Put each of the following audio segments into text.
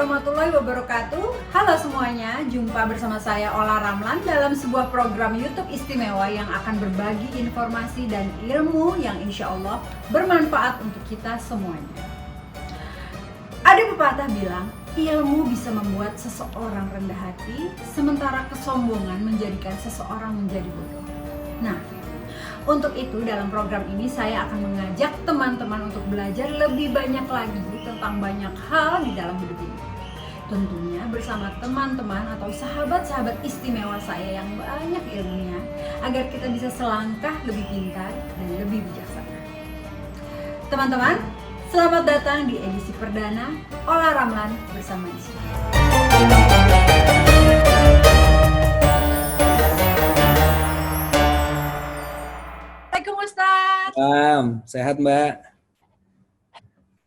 warahmatullahi wabarakatuh. Halo semuanya, jumpa bersama saya Ola Ramlan dalam sebuah program YouTube istimewa yang akan berbagi informasi dan ilmu yang insya Allah bermanfaat untuk kita semuanya. Ada pepatah bilang, ilmu bisa membuat seseorang rendah hati, sementara kesombongan menjadikan seseorang menjadi bodoh. Nah, untuk itu dalam program ini saya akan mengajak teman-teman untuk belajar lebih banyak lagi tentang banyak hal di dalam hidup ini. Tentunya bersama teman-teman atau sahabat-sahabat istimewa saya yang banyak ilmunya, agar kita bisa selangkah lebih pintar dan lebih bijaksana. Teman-teman, selamat datang di edisi perdana Ola Ramlan bersama Isi. Assalamualaikum Ustadz. Sehat Mbak?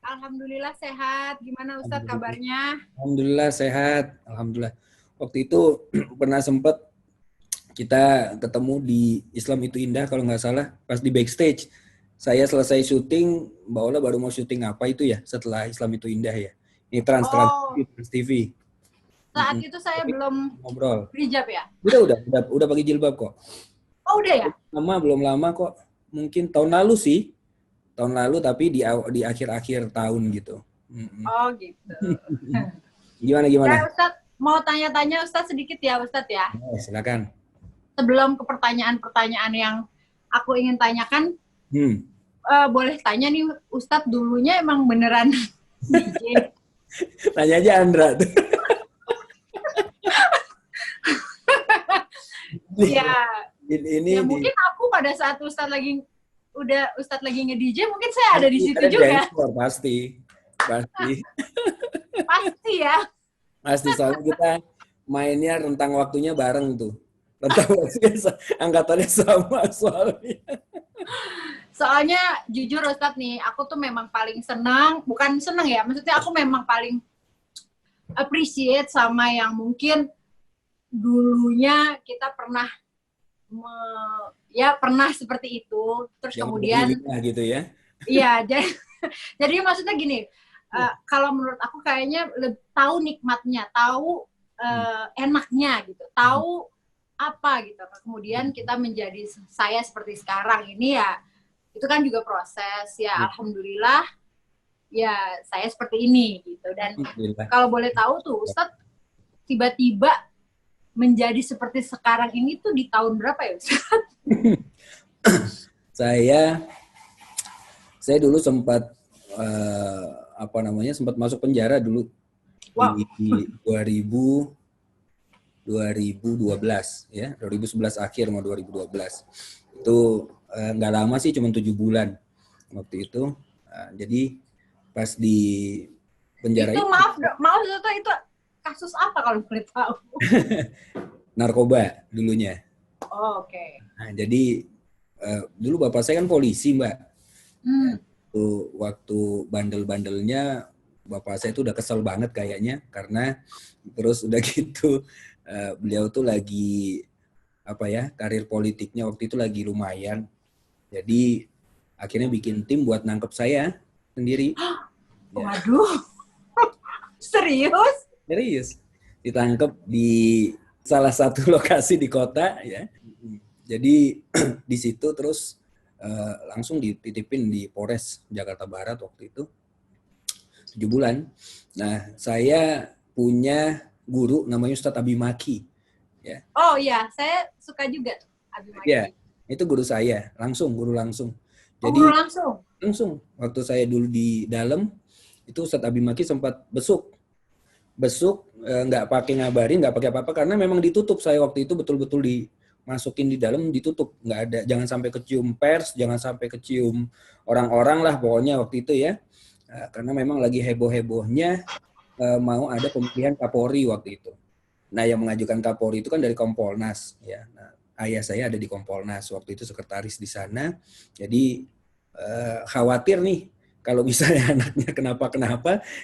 Alhamdulillah sehat. Gimana Ustadz kabarnya? Alhamdulillah sehat. Alhamdulillah. Waktu itu pernah sempat kita ketemu di Islam Itu Indah kalau nggak salah pas di backstage. Saya selesai syuting, Mbak Ola baru mau syuting apa itu ya setelah Islam Itu Indah ya. Ini Trans TV. Saat itu saya belum ngobrol. Hijab ya? Udah pakai jilbab kok. Oh udah ya? Belum lama kok. Mungkin tahun lalu sih. Tahun lalu tapi di akhir-akhir tahun gitu. Oh gitu. Gimana? Ya Ustadz, mau tanya-tanya Ustadz sedikit ya Ustadz ya? Silakan. Sebelum ke pertanyaan-pertanyaan yang aku ingin tanyakan, boleh tanya nih Ustadz, dulunya emang beneran DJ? Tanya aja Andra. Ya mungkin aku pada saat Ustadz lagi nge-DJ, mungkin saya ada di situ juga. Pasti. Pasti ya. Pasti, soalnya kita mainnya rentang waktunya bareng tuh. Rentang waktunya angkatannya sama soalnya. Soalnya jujur Ustadz nih, aku tuh memang paling bukan seneng ya, maksudnya aku memang paling appreciate sama yang mungkin dulunya kita pernah pernah seperti itu, terus yang kemudian gitu ya. Iya, jadi maksudnya gini, kalau menurut aku kayaknya tahu nikmatnya, tahu enaknya gitu, tahu apa gitu. Kemudian kita menjadi saya seperti sekarang ini ya, itu kan juga proses ya. Alhamdulillah ya saya seperti ini gitu. Dan kalau boleh tahu tuh Ustadz tiba-tiba menjadi seperti sekarang ini tuh di tahun berapa ya Ustadz? Saya dulu sempat sempat masuk penjara dulu. Wow. Di 2012 ya, 2011 akhir mau 2012. Itu nggak lama sih, cuma 7 bulan waktu itu. Jadi pas di penjara itu itu kasus apa kalau boleh tahu? Narkoba dulunya. Oh, oke. Nah, jadi dulu bapak saya kan polisi, Mbak. Waktu bandel-bandelnya bapak saya itu udah kesel banget kayaknya, karena terus udah gitu beliau tuh lagi karir politiknya waktu itu lagi lumayan. Jadi akhirnya bikin tim buat nangkep saya sendiri. Waduh. Serius? Serius. Ditangkep di salah satu lokasi di kota ya. Jadi di situ terus langsung dititipin di Polres Jakarta Barat waktu itu 7 bulan. Nah, saya punya guru namanya Ustadz Abi Maki. Ya. Oh iya, saya suka juga Abi Maki. Ya, itu guru saya, guru langsung. Jadi guru langsung? Langsung. Waktu saya dulu di dalam, itu Ustadz Abi Maki sempat besuk, nggak pakai ngabarin, nggak pakai apa-apa, karena memang ditutup. Saya waktu itu betul-betul dimasukin di dalam, ditutup, nggak ada, jangan sampai kecium pers, jangan sampai kecium orang-orang lah pokoknya waktu itu ya, karena memang lagi heboh-hebohnya mau ada pemilihan Kapolri waktu itu. Nah, yang mengajukan Kapolri itu kan dari Kompolnas ya. Nah, ayah saya ada di Kompolnas waktu itu, sekretaris di sana. Jadi khawatir nih kalau misalnya anaknya kenapa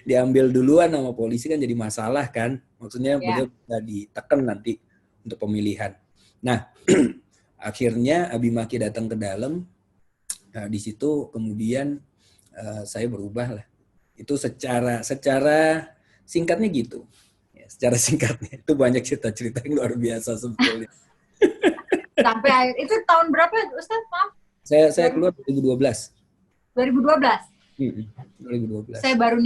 diambil duluan sama polisi, kan jadi masalah kan. Maksudnya beliau bisa ditekan nanti untuk pemilihan. Nah, akhirnya Abi Maki datang ke dalam. Nah, di situ kemudian saya berubah lah. Itu secara Singkatnya gitu. Ya, secara singkatnya itu banyak cerita-cerita yang luar biasa sebetulnya. Sampai akhir itu tahun berapa Ustaz? Maaf. Saya keluar 2012. 2012. 2012. Saya baru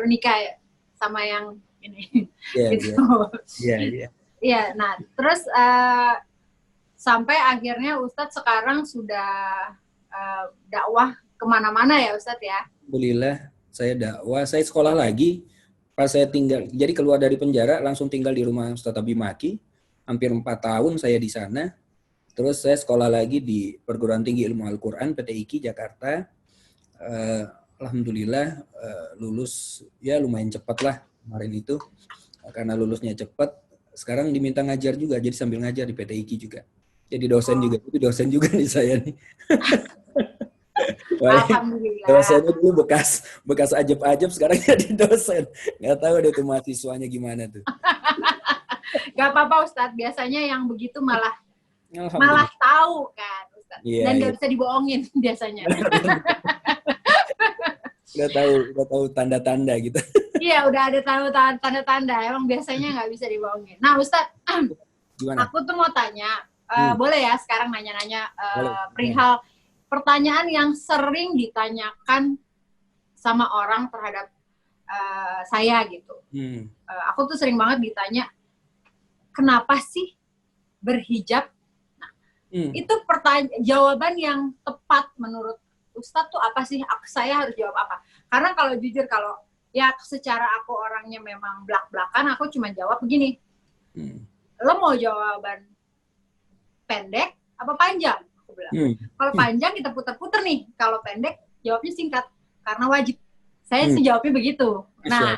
nikah ya, sama yang ini. Iya, gitu. Iya. Iya, nah terus sampai akhirnya Ustadz sekarang sudah dakwah kemana-mana ya Ustadz ya? Alhamdulillah saya dakwah, saya sekolah lagi. Pas saya tinggal, jadi keluar dari penjara langsung tinggal di rumah Ustadz Abi Maki. Hampir 4 tahun saya di sana. Terus saya sekolah lagi di Perguruan Tinggi Ilmu Al-Quran PTIQ Jakarta. Alhamdulillah lulus ya lumayan cepat lah kemarin itu. Karena lulusnya cepat, sekarang diminta ngajar juga, jadi sambil ngajar di PTIQ juga. Jadi dosen juga, itu dosen juga nih saya nih. Alhamdulillah. Dosennya dulu bekas ajab-ajab, sekarang jadi dosen. Nggak tahu deh tuh mahasiswanya gimana tuh. Gak apa-apa Ustadz, biasanya yang begitu malah tahu kan Ustadz. Yeah, dan nggak bisa dibohongin biasanya. Udah tahu tanda-tanda gitu. Iya, udah ada tanda-tanda. Emang biasanya nggak bisa dibohongin. Nah Ustadz, gimana? Aku tuh mau tanya, boleh ya sekarang nanya-nanya perihal pertanyaan yang sering ditanyakan sama orang terhadap saya gitu. Aku tuh sering banget ditanya, kenapa sih berhijab? Nah, itu jawaban yang tepat menurut Ustadz tuh apa sih? Saya harus jawab apa? Karena kalau jujur, kalau ya secara aku orangnya memang blak-blakan, aku cuma jawab begini. Lo mau jawaban pendek apa panjang? Aku bilang. Kalau panjang kita puter-puter nih. Kalau pendek jawabnya singkat karena wajib. Saya sih jawabnya begitu. Nah,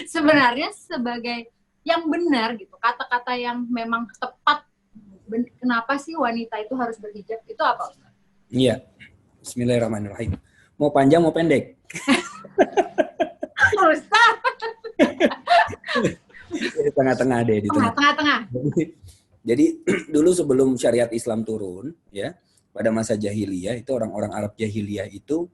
sebenarnya sebagai yang benar gitu, kata-kata yang memang tepat, kenapa sih wanita itu harus berhijab, itu apa Ustaz? Iya. Bismillahirrahmanirrahim. Mau panjang mau pendek? Ustaz. Tengah-tengah deh di tengah-tengah. Jadi dulu sebelum syariat Islam turun, ya, pada masa jahiliyah itu orang-orang Arab jahiliyah itu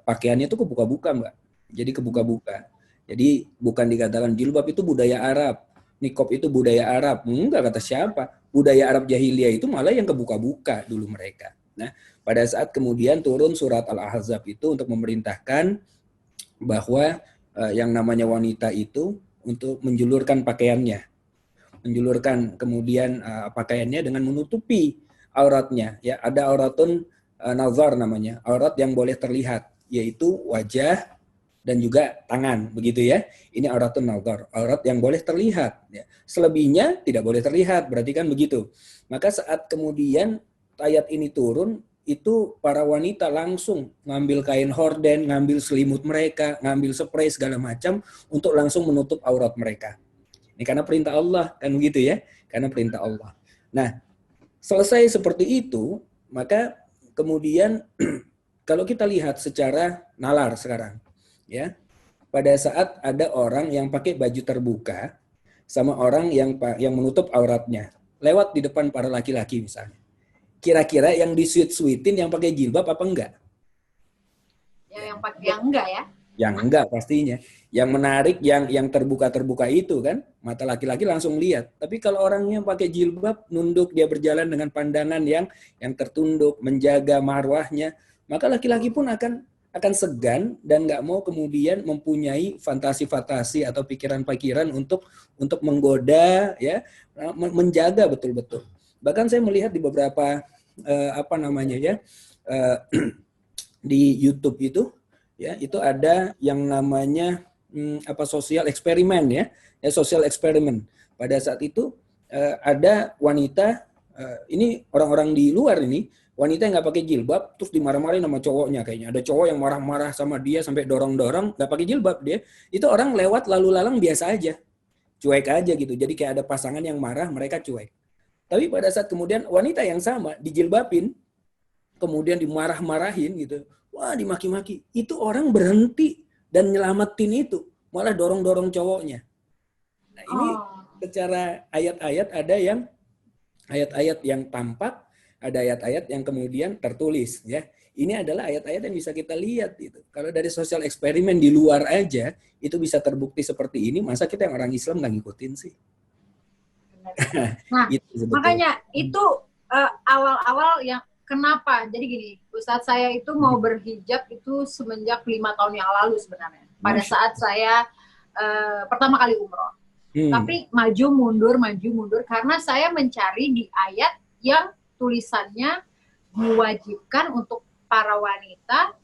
pakaiannya itu kebuka-buka, Mbak. Jadi kebuka-buka. Jadi bukan dikatakan jilbab itu budaya Arab, niqab itu budaya Arab. Enggak, kata siapa? Budaya Arab jahiliyah itu malah yang kebuka-buka dulu mereka. Nah, pada saat kemudian turun surat Al-Ahzab itu untuk memerintahkan bahwa yang namanya wanita itu untuk menjulurkan pakaiannya. Menjulurkan kemudian pakaiannya dengan menutupi auratnya. Ya, ada auratun nazar namanya, aurat yang boleh terlihat, yaitu wajah dan juga tangan, begitu ya. Ini auratun nazar, aurat yang boleh terlihat. Ya. Selebihnya tidak boleh terlihat, berarti kan begitu. Maka saat kemudian ayat ini turun, itu para wanita langsung ngambil kain horden, ngambil selimut mereka, ngambil spray segala macam untuk langsung menutup aurat mereka. Ini karena perintah Allah, kan begitu ya? Karena perintah Allah. Nah, selesai seperti itu, maka kemudian kalau kita lihat secara nalar sekarang, ya, pada saat ada orang yang pakai baju terbuka sama orang yang menutup auratnya, lewat di depan para laki-laki misalnya. Kira-kira yang disuit-suitin yang pakai jilbab apa enggak? Ya, yang enggak ya? Yang enggak pastinya. Yang menarik yang terbuka-terbuka itu kan, mata laki-laki langsung lihat. Tapi kalau orangnya pakai jilbab, nunduk, dia berjalan dengan pandangan yang tertunduk, menjaga marwahnya, maka laki-laki pun akan segan dan nggak mau kemudian mempunyai fantasi-fantasi atau pikiran-pikiran untuk menggoda, ya, menjaga betul-betul. Bahkan saya melihat di beberapa di YouTube itu, ya, itu ada yang namanya sosial eksperimen, ya, sosial eksperimen. Pada saat itu ada wanita, ini orang-orang di luar ini, wanita yang nggak pakai jilbab, terus dimarah-marahin sama cowoknya kayaknya. Ada cowok yang marah-marah sama dia sampai dorong-dorong, nggak pakai jilbab dia. Itu orang lewat lalu lalang biasa aja, cuek aja gitu. Jadi kayak ada pasangan yang marah, mereka cuek. Tapi pada saat kemudian wanita yang sama dijilbabin, kemudian dimarah-marahin gitu, wah dimaki-maki, itu orang berhenti dan nyelamatin itu, malah dorong-dorong cowoknya. Nah ini secara ayat-ayat ada yang ayat-ayat yang tampak, ada ayat-ayat yang kemudian tertulis, ya. Ini adalah ayat-ayat yang bisa kita lihat gitu. Kalau dari sosial eksperimen di luar aja itu bisa terbukti seperti ini, masa kita yang orang Islam nggak ngikutin sih? Nah, Itu sebetulnya. makanya itu awal-awal yang kenapa? Jadi gini, Ustadz saya itu mau berhijab itu semenjak 5 tahun yang lalu sebenarnya. Pada saat saya pertama kali umroh. Tapi maju mundur karena saya mencari di ayat yang tulisannya diwajibkan untuk para wanita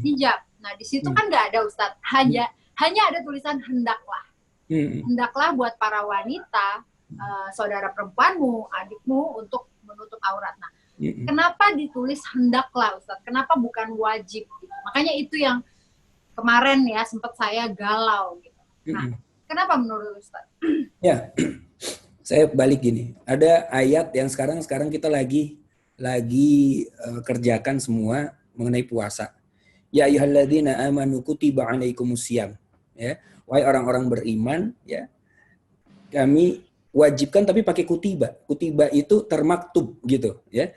hijab. Nah, di situ kan nggak ada Ustadz, hanya ada tulisan hendaklah. Hendaklah buat para wanita, saudara perempuanmu, adikmu untuk menutup aurat. Nah, kenapa ditulis hendaklah Ustadz? Kenapa bukan wajib? Gitu. Makanya itu yang kemarin ya sempat saya galau gitu. Nah, kenapa menurut Ustadz? Ya, saya balik gini. Ada ayat yang sekarang kita lagi kerjakan semua mengenai puasa. Ya ayyuhalladzina amanu kutiba alaikumusiyam. Ya, wahai orang-orang beriman, ya. Kami wajibkan tapi pakai kutiba. Kutiba itu termaktub gitu, ya.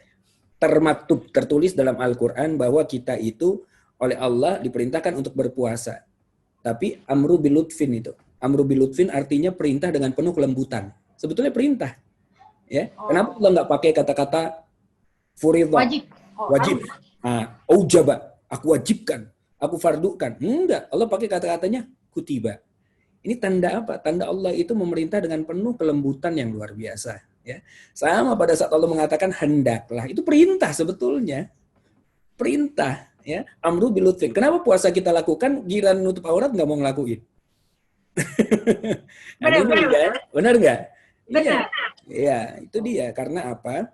Termaktub, tertulis dalam Al-Qur'an bahwa kita itu oleh Allah diperintahkan untuk berpuasa. Tapi amru bilutfin itu. Amru bilutfin artinya perintah dengan penuh kelembutan. Sebetulnya perintah. Ya. Kenapa Allah nggak pakai kata-kata furidah? Wajib. Aujaba, aku wajibkan, aku fardukan. Enggak, Allah pakai kata-katanya kutiba. Ini tanda apa? Tanda Allah itu memerintah dengan penuh kelembutan yang luar biasa. Ya. Sama pada saat Allah mengatakan hendaklah, itu perintah sebetulnya. Perintah. Ya. Amru bilutfin. Kenapa puasa kita lakukan, giliran nutup aurat nggak mau ngelakuin? Benar nggak? Iya. Ya, itu dia. Karena apa?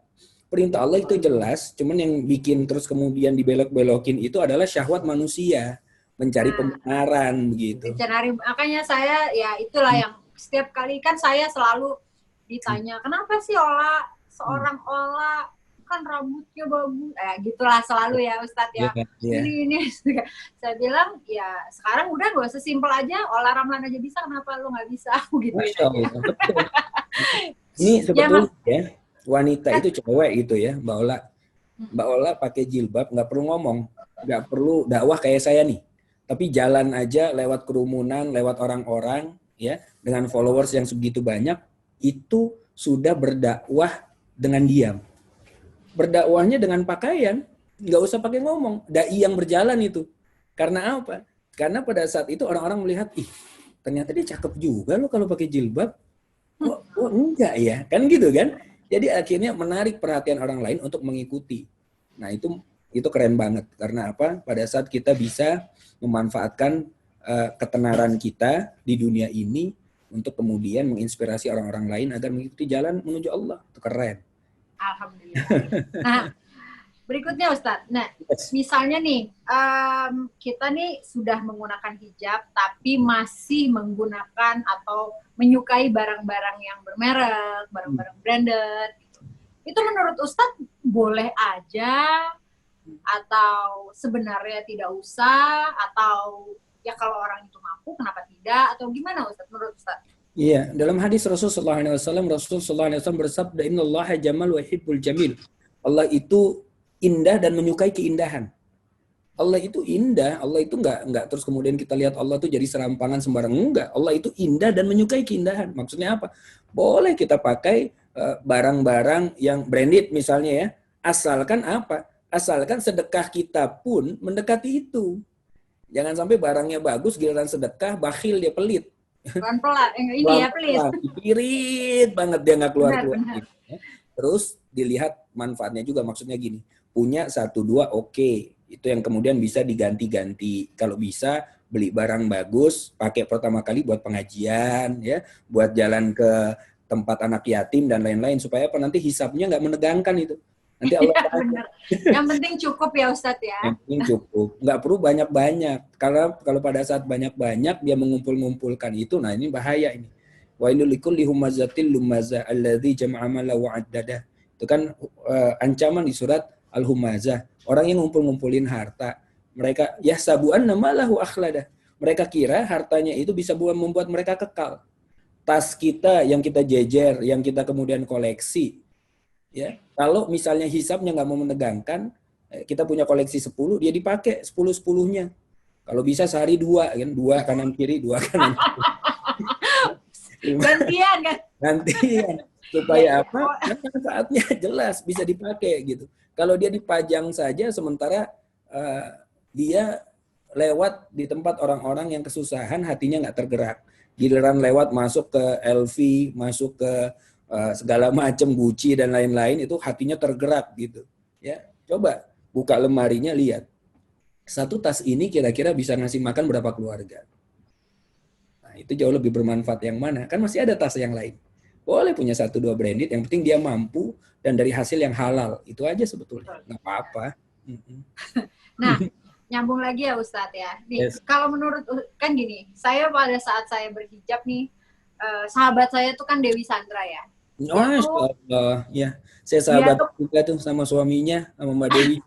Perintah Allah itu jelas, cuman yang bikin terus kemudian dibelok-belokin itu adalah syahwat manusia, mencari pembenaran begitu. Makanya saya ya itulah yang setiap kali kan saya selalu ditanya, kenapa sih seorang Ola kan rambutnya bagus, gitulah selalu ya Ustadz ya. Ini saya bilang ya sekarang udah gak usah simpel aja, Ola Ramlan aja bisa, kenapa lu nggak bisa? Gitu. Ini sebetulnya ya, wanita itu cewek gitu ya, Mbak Ola pakai jilbab nggak perlu ngomong, nggak perlu dakwah kayak saya nih, tapi jalan aja lewat kerumunan, lewat orang-orang ya, dengan followers yang segitu banyak, itu sudah berdakwah dengan diam. Berdakwahnya dengan pakaian, nggak usah pakai ngomong. Dai yang berjalan itu. Karena apa? Karena pada saat itu orang-orang melihat, ih, ternyata dia cakep juga loh kalau pakai jilbab. Oh enggak ya, kan gitu kan? Jadi akhirnya menarik perhatian orang lain untuk mengikuti. Nah itu keren banget. Karena apa? Pada saat kita bisa memanfaatkan ketenaran kita di dunia ini untuk kemudian menginspirasi orang-orang lain agar mengikuti jalan menuju Allah. Itu keren. Alhamdulillah. Nah, berikutnya Ustadz. Nah, misalnya nih, kita nih sudah menggunakan hijab, tapi masih menggunakan atau menyukai barang-barang yang bermerek, barang-barang branded. Itu menurut Ustadz boleh aja, atau sebenarnya tidak usah, atau ya kalau orang itu mampu, kenapa tidak, atau gimana Ustadz menurut Ustadz? Iya, dalam hadis Rasulullah SAW bersabda, Innallaha jamal wa yuhibbul jamil. Allah itu indah dan menyukai keindahan. Allah itu indah, Allah itu enggak terus kemudian kita lihat Allah itu jadi serampangan sembarang, enggak. Allah itu indah dan menyukai keindahan. Maksudnya apa? Boleh kita pakai barang-barang yang branded misalnya ya, asalkan apa? Asalkan sedekah kita pun mendekati itu. Jangan sampai barangnya bagus, giliran sedekah bakhil, dia pelit. Pelan-pelan, ini ya please. Pirit banget dia nggak keluar-keluar. Terus dilihat manfaatnya juga, maksudnya gini, punya 1-2 oke. Itu yang kemudian bisa diganti-ganti. Kalau bisa beli barang bagus, pakai pertama kali buat pengajian, ya, buat jalan ke tempat anak yatim dan lain-lain, supaya apa nanti hisabnya nggak menegangkan itu. Nanti Allah benar. Yang penting cukup ya Ustadz ya. Yang penting cukup. Nggak perlu banyak-banyak. Karena kalau pada saat banyak-banyak dia mengumpul-ngumpulkan itu, nah ini bahaya ini. Wailul likulli humazatil lumazah alladzi jama'a mala wa addada. Itu kan ancaman di surat Al-Humazah. Orang yang ngumpul-ngumpulin harta, mereka yahsabuan malahu akhlada. Mereka kira hartanya itu bisa membuat mereka kekal. Tas kita yang kita jejer, yang kita kemudian koleksi, ya, kalau misalnya hisabnya nggak mau menegangkan, Kita punya koleksi 10, dia dipakai 10-10-nya. Kalau bisa sehari 2 kan, 2 kanan kiri, 2 kanan kiri. Gantian kan? Gantian. Supaya apa? Karena manfaatnya jelas bisa dipakai gitu. Kalau dia dipajang saja sementara dia lewat di tempat orang-orang yang kesusahan, hatinya nggak tergerak. Giliran lewat masuk ke LV, masuk ke segala macam Gucci dan lain-lain, itu hatinya tergerak gitu. Ya, coba buka lemarinya, lihat. Satu tas ini kira-kira bisa ngasih makan berapa keluarga. Nah, itu jauh lebih bermanfaat yang mana? Kan masih ada tas yang lain. Boleh punya 1-2 branded, yang penting dia mampu dan dari hasil yang halal. Itu aja sebetulnya. Nggak apa-apa. Nah, nyambung lagi ya Ustadz ya. Nih, Yes. kalau menurut kan gini, saya pada saat saya berhijab nih, sahabat saya tuh kan Dewi Sandra ya. Masya Allah. Ya, saya sahabat juga tuh sama suaminya, sama Mbak Dewi.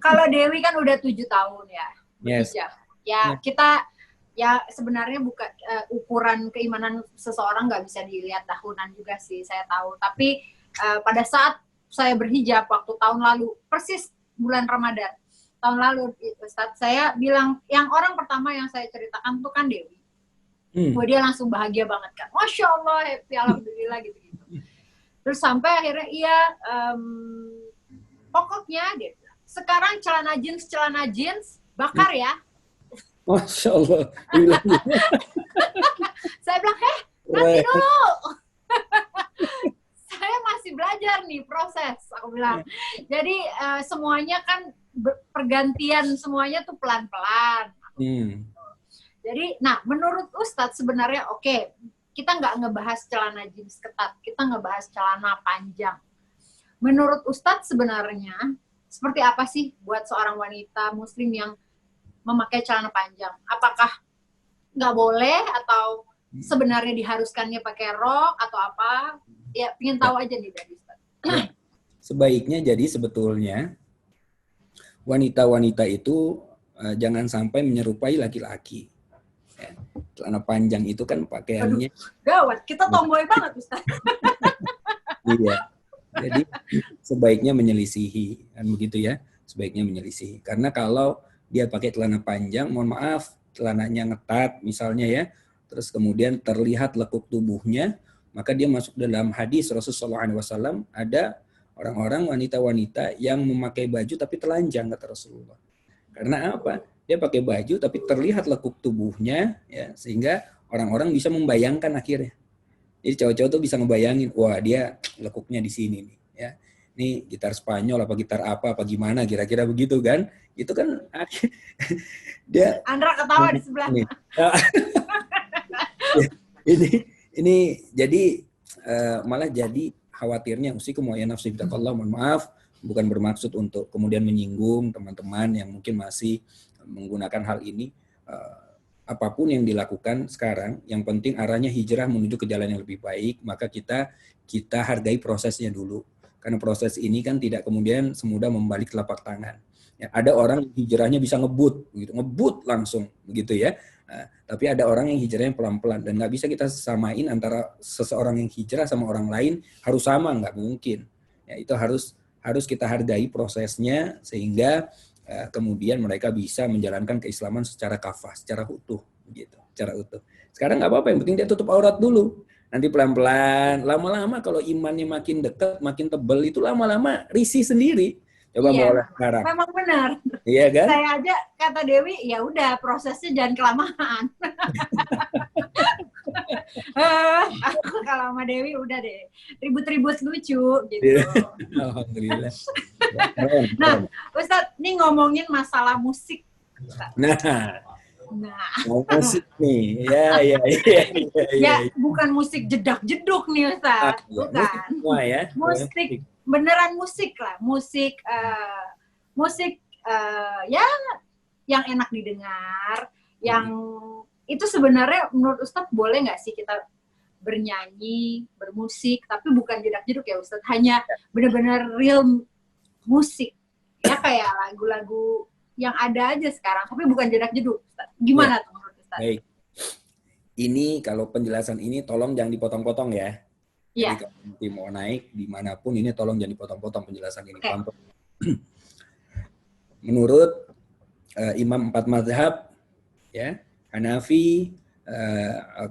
Kalau Dewi kan udah 7 tahun ya berhijab. Ya kita ya sebenarnya bukan ukuran keimanan seseorang nggak bisa dilihat tahunan juga sih, saya tahu. Tapi pada saat saya berhijab waktu tahun lalu, persis bulan Ramadan tahun lalu, Ustadz, saya bilang, yang orang pertama yang saya ceritakan tuh kan Dewi. Wah, dia langsung bahagia banget kan, Masya Allah, happy, alhamdulillah gitu-gitu. Terus sampai akhirnya pokoknya dia bilang, sekarang celana jeans bakar ya. Masya Allah. Saya bilang, nanti dulu. Saya masih belajar nih proses, aku bilang. Jadi semuanya kan pergantian, semuanya tuh pelan-pelan. Jadi, nah menurut Ustadz sebenarnya oke, kita nggak ngebahas celana jeans ketat, kita ngebahas celana panjang. Menurut Ustadz sebenarnya seperti apa sih buat seorang wanita Muslim yang memakai celana panjang? Apakah nggak boleh atau sebenarnya diharuskannya pakai rok atau apa? Ya, pengen tahu aja nih dari Ustadz. Ya. Sebaiknya jadi sebetulnya wanita-wanita itu jangan sampai menyerupai laki-laki. Ya. Celana panjang itu kan pakaiannya. Gawat, kita tomboy banget Ustaz. Iya. Jadi sebaiknya menyelisihi, kan begitu ya? Sebaiknya menyelisihi. Karena kalau dia pakai celana panjang, mohon maaf, celananya ngetat misalnya ya, terus kemudian terlihat lekuk tubuhnya, maka dia masuk dalam hadis Rasulullah SAW, ada orang-orang wanita-wanita yang memakai baju tapi telanjang, kata Rasulullah. Karena apa? Dia pakai baju tapi terlihat lekuk tubuhnya, ya, sehingga orang-orang bisa membayangkan akhirnya. Jadi cowok-cowok tuh bisa ngebayangin, wah dia lekuknya di sini nih, ya. Ini gitar Spanyol apa gitar apa gimana, kira-kira begitu kan? Itu kan dia. Andra ketawa di sebelah. Ini jadi malah jadi khawatirnya usikum wa ya nafsi bittaqallah, mohon maaf, bukan bermaksud untuk kemudian menyinggung teman-teman yang mungkin masih menggunakan hal ini. Apapun yang dilakukan sekarang, yang penting arahnya hijrah menuju ke jalan yang lebih baik, maka kita hargai prosesnya dulu. Karena proses ini kan tidak kemudian semudah membalik telapak tangan. Ya, ada orang hijrahnya bisa ngebut langsung begitu ya. Nah, tapi ada orang yang hijrahnya pelan-pelan, dan nggak bisa kita samain antara seseorang yang hijrah sama orang lain harus sama, nggak mungkin. Ya, itu harus kita hargai prosesnya sehingga kemudian mereka bisa menjalankan keislaman secara kafah, secara utuh, begitu, secara utuh. Sekarang nggak apa-apa, yang penting dia tutup aurat dulu. Nanti pelan-pelan, lama-lama kalau imannya makin dekat, makin tebel, itu lama-lama risih sendiri. Coba mulai sekarang. Memang benar. Iya kan? Saya aja kata Dewi, ya udah prosesnya jangan kelamaan. Aku kalau sama Dewi udah deh ribut-ribut lucu gitu. Alhamdulillah. Nah, Ustadz, ini ngomongin masalah musik. Nah, musik nih, ya. Bukan musik jedak-jeduk nih Ustadz, bukan. Semua ya. Musik beneran musik lah, musik ya yang enak didengar, yang itu sebenarnya menurut Ustadz boleh nggak sih kita bernyanyi, bermusik, tapi bukan jedak-jeduk ya Ustadz, hanya benar-benar real musik, ya kayak lagu-lagu yang ada aja sekarang, tapi bukan jedak-jeduk. Gimana tuh menurut Ustadz? Baik. Ini kalau penjelasan ini tolong jangan dipotong-potong ya. Iya. Jadi kalau nanti mau naik dimanapun ini tolong jangan dipotong-potong penjelasan ini. Okay. menurut imam 4 mazhab, ya, Hanafi,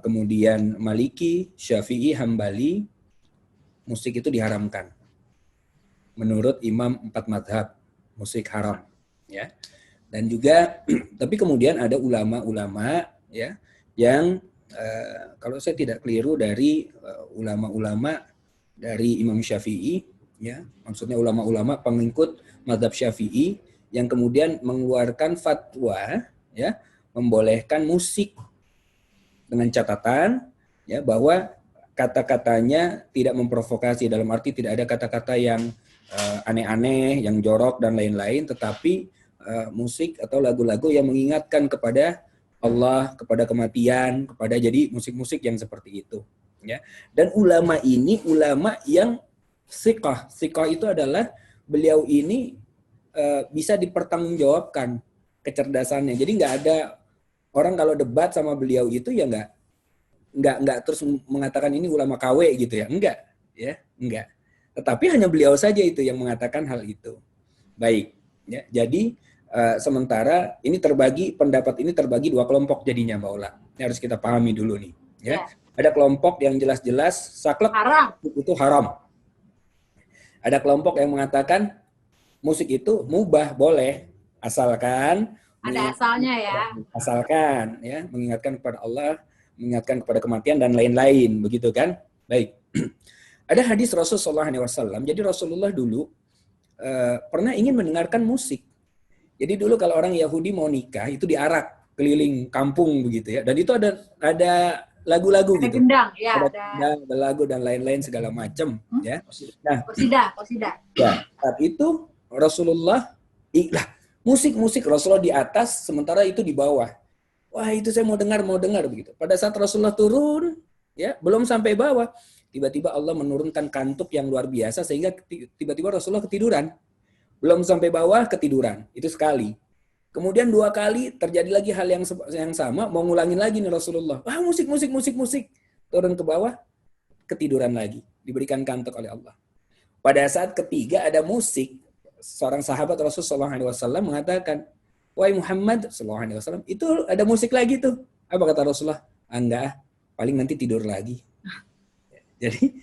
kemudian Maliki, Syafi'i, Hambali, musik itu diharamkan. Menurut imam 4 mazhab, musik haram, ya. Dan juga tapi kemudian ada ulama-ulama, ya, yang kalau saya tidak keliru dari ulama-ulama dari Imam Syafi'i, ya, maksudnya ulama-ulama pengikut mazhab Syafi'i yang kemudian mengeluarkan fatwa, ya, membolehkan musik dengan catatan, ya, bahwa kata-katanya tidak memprovokasi, dalam arti tidak ada kata-kata yang aneh-aneh, yang jorok dan lain-lain, tetapi musik atau lagu-lagu yang mengingatkan kepada Allah, kepada kematian, kepada, jadi musik-musik yang seperti itu, ya. Dan ulama ini ulama yang siqah. Siqah itu adalah beliau ini bisa dipertanggungjawabkan kecerdasannya. Jadi nggak ada orang kalau debat sama beliau itu ya nggak terus mengatakan ini ulama KW gitu ya, enggak, tetapi hanya beliau saja itu yang mengatakan hal itu. Baik, ya. Jadi sementara ini pendapat ini terbagi dua kelompok jadinya, Mbak Ola. Ini harus kita pahami dulu nih, ya. Ada kelompok yang jelas-jelas saklek haram. Itu haram. Ada kelompok yang mengatakan musik itu mubah, boleh, asalkan ada asalnya, ya. Asalkan, ya, mengingatkan kepada Allah, mengingatkan kepada kematian dan lain-lain, begitu kan? Baik. Ada hadis Rasulullah SAW. Jadi Rasulullah dulu pernah ingin mendengarkan musik. Jadi dulu kalau orang Yahudi mau nikah itu diarak keliling kampung begitu, ya. Dan itu ada lagu-lagu gitu. Gendang, ya, ada lagu dan lain-lain segala macam, ya. Nah, qasidah. Ya, saat itu Rasulullah musik Rasulullah di atas, sementara itu di bawah. Wah, itu saya mau dengar begitu. Pada saat Rasulullah turun, ya, belum sampai bawah, tiba-tiba Allah menurunkan kantuk yang luar biasa sehingga tiba-tiba Rasulullah ketiduran. Belum sampai bawah ketiduran. Itu sekali. Kemudian 2 kali terjadi lagi hal yang sama, mau ngulangin lagi nih Rasulullah. Wah, musik. Turun ke bawah, ketiduran lagi. Diberikan kantuk oleh Allah. Pada saat ketiga ada musik, seorang sahabat Rasulullah SAW mengatakan, wahai Muhammad SAW, itu ada musik lagi tuh. Apa kata Rasulullah? Enggak, paling nanti tidur lagi. Jadi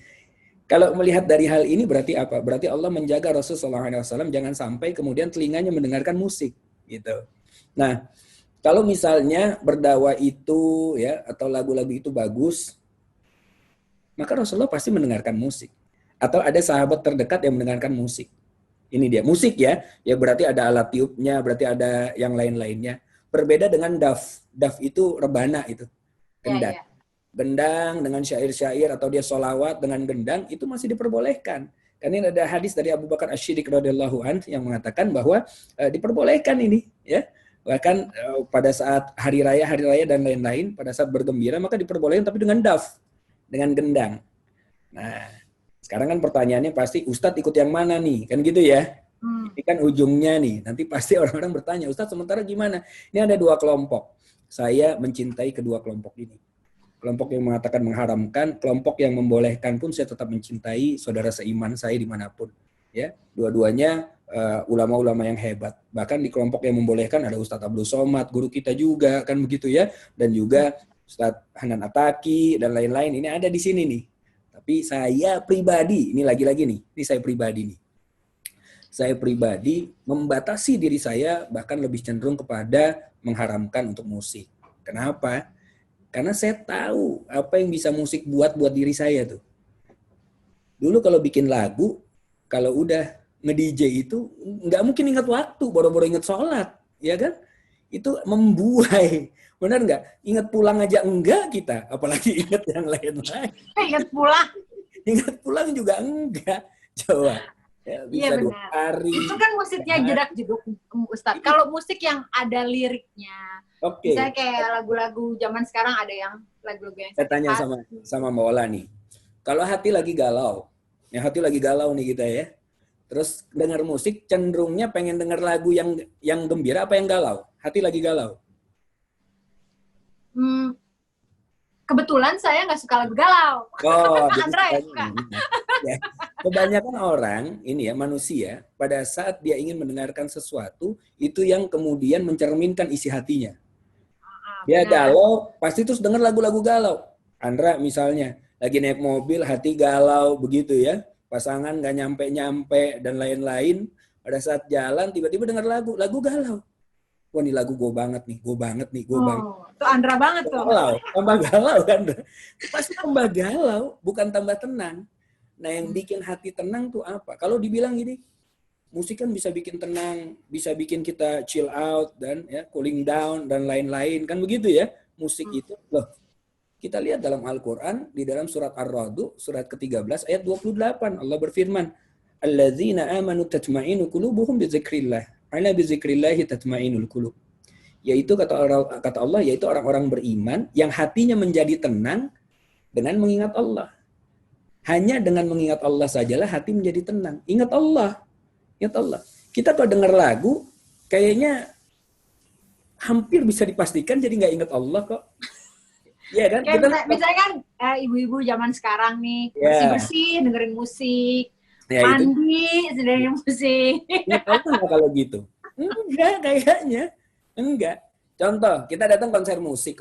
kalau melihat dari hal ini berarti apa? Berarti Allah menjaga Rasulullah SAW jangan sampai kemudian telinganya mendengarkan musik, gitu. Nah, kalau misalnya berdakwah itu, ya, atau lagu-lagu itu bagus, maka Rasulullah pasti mendengarkan musik. Atau ada sahabat terdekat yang mendengarkan musik. Ini dia, musik, ya. Ya berarti ada alat tiupnya, berarti ada yang lain-lainnya. Berbeda dengan daf. Daf itu rebana itu. Gendang. Ya. Gendang dengan syair-syair atau dia solawat dengan gendang itu masih diperbolehkan. Karena ini ada hadis dari Abu Bakar Asy-Siddiq radhiyallahu anhu yang mengatakan bahwa diperbolehkan ini, ya. Bahkan pada saat hari raya dan lain-lain, pada saat bergembira maka diperbolehkan, tapi dengan daf, dengan gendang. Nah, sekarang kan pertanyaannya pasti, Ustadz ikut yang mana nih? Kan gitu ya. Ini kan ujungnya nih. Nanti pasti orang-orang bertanya, Ustadz sementara gimana? Ini ada 2 kelompok. Saya mencintai kedua kelompok ini. Kelompok yang mengatakan mengharamkan, kelompok yang membolehkan pun saya tetap mencintai saudara seiman saya dimanapun. Ya, dua-duanya ulama-ulama yang hebat. Bahkan di kelompok yang membolehkan ada Ustadz Abdul Somad, guru kita juga, kan begitu ya. Dan juga Ustadz Hanan Ataki dan lain-lain. Ini ada di sini nih. Tapi saya pribadi, ini lagi-lagi nih, ini saya pribadi nih. Saya pribadi membatasi diri saya, bahkan lebih cenderung kepada mengharamkan untuk musik. Kenapa? Karena saya tahu apa yang bisa musik buat diri saya tuh. Dulu kalau bikin lagu, kalau udah nge-DJ itu nggak mungkin ingat waktu, boro-boro ingat sholat, ya kan? Itu membuai. Benar nggak? Ingat pulang aja enggak kita, apalagi ingat yang lain-lain. Ingat pulang juga enggak. Coba. Ya, bisa 2 hari. Itu kan musiknya jedak-jeduk, Ustadz. Kalau musik yang ada liriknya, misalnya kayak lagu-lagu zaman sekarang ada yang lagu-lagu yang saya tanya sama Mbak Ola nih. Kalau hati lagi galau, nih kita ya. Terus dengar musik, cenderungnya pengen dengar lagu yang gembira apa yang galau? Hati lagi galau. Kebetulan saya nggak suka lagu galau. Oh, Andra ya? Kebanyakan orang ini ya manusia pada saat dia ingin mendengarkan sesuatu itu yang kemudian mencerminkan isi hatinya. Dia Benar. galau pasti terus dengar lagu-lagu galau. Andra misalnya lagi naik mobil hati galau begitu ya, pasangan nggak nyampe-nyampe dan lain-lain. Pada saat jalan tiba-tiba dengar lagu galau. Wah ini lagu gue banget nih, gue banget nih, gue banget. Oh, itu Andra banget tuh. Galau, tambah galau kan. Pasti tambah galau, bukan tambah tenang. Nah yang bikin hati tenang tuh apa? Kalau dibilang gini, musik kan bisa bikin tenang, bisa bikin kita chill out dan ya cooling down dan lain-lain kan begitu ya. Musik itu loh. Kita lihat dalam Al-Qur'an di dalam surat Ar-Ra'd surat ke-13 ayat 28 Allah berfirman, "Alladzina amanu tatma'innu qulubuhum bizikrillah. Ala bizikrillah tatma'innul qulub." Yaitu kata Allah yaitu orang-orang beriman yang hatinya menjadi tenang dengan mengingat Allah. Hanya dengan mengingat Allah sajalah hati menjadi tenang. Ingat Allah. Ingat Allah. Kita kalau dengar lagu, kayaknya hampir bisa dipastikan jadi nggak ingat Allah kok. Iya kan? Kayak misalnya kan ibu-ibu zaman sekarang nih, bersih-bersih dengerin musik, ya, mandi dengerin musik. Ingat Allah nggak kalau gitu? Enggak kayaknya. Enggak. Contoh, kita datang konser musik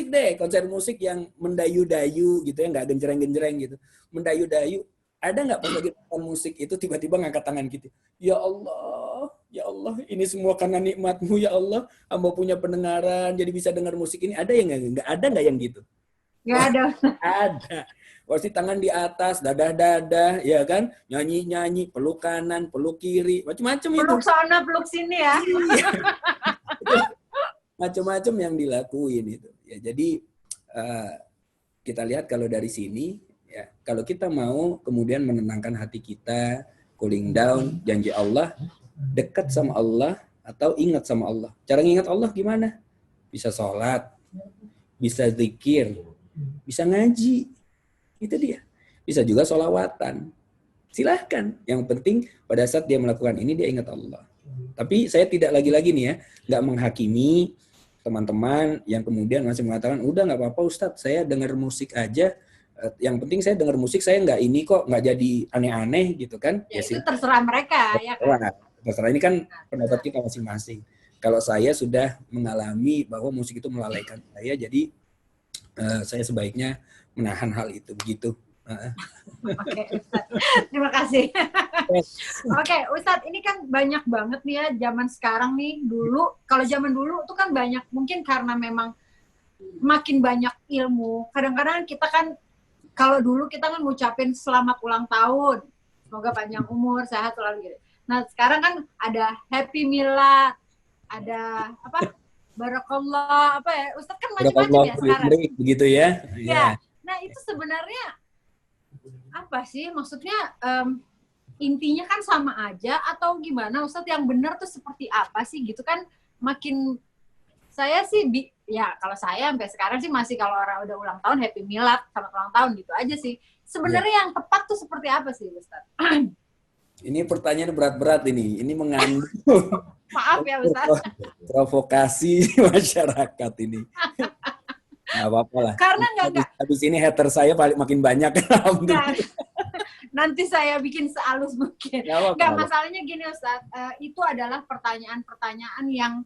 deh, konser musik yang mendayu-dayu gitu ya, nggak genjreng-genjreng gitu, mendayu-dayu. Ada nggak pas lagi nonton musik itu tiba-tiba ngangkat tangan gitu, ya Allah, ini semua karena nikmat-Mu ya Allah, hamba punya pendengaran, jadi bisa dengar musik ini. Ada yang nggak? Ada nggak yang gitu? Nggak ada. Ada. Pasti tangan di atas, dadah-dadah, ya kan, nyanyi-nyanyi, peluk kanan, peluk kiri, macam-macam itu. Peluk sana, peluk sini ya. Macam-macam yang dilakuin itu. Ya, jadi kita lihat kalau dari sini, ya kalau kita mau kemudian menenangkan hati kita, cooling down, janji Allah, dekat sama Allah atau ingat sama Allah. Cara ingat Allah gimana? Bisa sholat, bisa zikir, bisa ngaji. Itu dia. Bisa juga sholawatan. Silahkan. Yang penting pada saat dia melakukan ini dia ingat Allah. Tapi saya tidak lagi-lagi nih ya, nggak menghakimi teman-teman yang kemudian masih mengatakan, udah nggak apa-apa Ustadz, saya dengar musik aja. Yang penting saya dengar musik, saya nggak ini kok, nggak jadi aneh-aneh gitu kan. Ya, itu terserah mereka. Ya kan? Terserah, ini kan pendapat kita masing-masing. Kalau saya sudah mengalami bahwa musik itu melalaikan saya, jadi saya sebaiknya menahan hal itu begitu. Oke, Ustadz. Terima kasih. Oke, Ustadz, ini kan banyak banget nih ya zaman sekarang nih. Dulu, kalau zaman dulu tuh kan banyak, mungkin karena memang makin banyak ilmu. Kadang-kadang kita kan, kalau dulu kita kan ngucapin selamat ulang tahun. Semoga panjang umur, sehat selalu gitu. Nah, sekarang kan ada Happy Milad, ada apa? Barakallah, apa ya? Ustadz kan macam-macam ya sekarang. Begitu ya. Ya. Nah, itu sebenarnya apa sih? Maksudnya intinya kan sama aja atau gimana? Ustadz, yang benar tuh seperti apa sih gitu kan? Makin saya sih ya kalau saya sampai sekarang sih masih kalau orang udah ulang tahun Happy Milad sama ulang tahun gitu aja sih. Sebenarnya yang tepat tuh seperti apa sih, Ustadz? Ini pertanyaan berat-berat ini. Ini mengandung maaf ya Ustadz. Provokasi masyarakat ini. Nggak apa-apa lah. Karena habis ini hater saya makin banyak. Nanti saya bikin sehalus mungkin. Nggak, masalahnya gini Ustadz, itu adalah pertanyaan-pertanyaan yang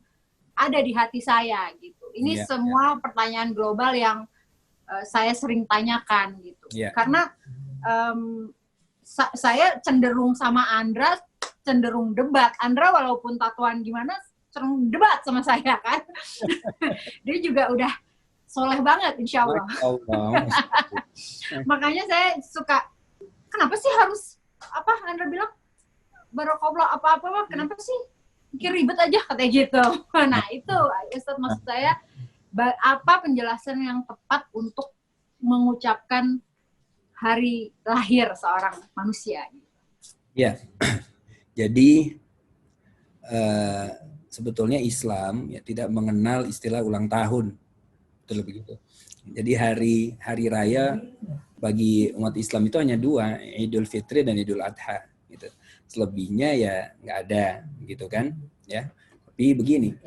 ada di hati saya gitu. Ini semua pertanyaan global yang saya sering tanyakan gitu. Karena saya cenderung sama Andra, cenderung debat. Andra walaupun tatuan gimana, cenderung debat sama saya kan. Dia juga udah soleh banget insya Allah. Makanya saya suka, kenapa sih harus apa Andra bilang barokallah apa-apa, kenapa sih bikin ribet aja katanya gitu. Nah itu Ustadz, maksud saya apa penjelasan yang tepat untuk mengucapkan hari lahir seorang manusia? Ya, jadi sebetulnya Islam ya tidak mengenal istilah ulang tahun. Betul begitu. Jadi hari raya bagi umat Islam itu hanya dua, Idul Fitri dan Idul Adha. Gitu. Selebihnya ya nggak ada, gitu kan? Ya. Tapi begini,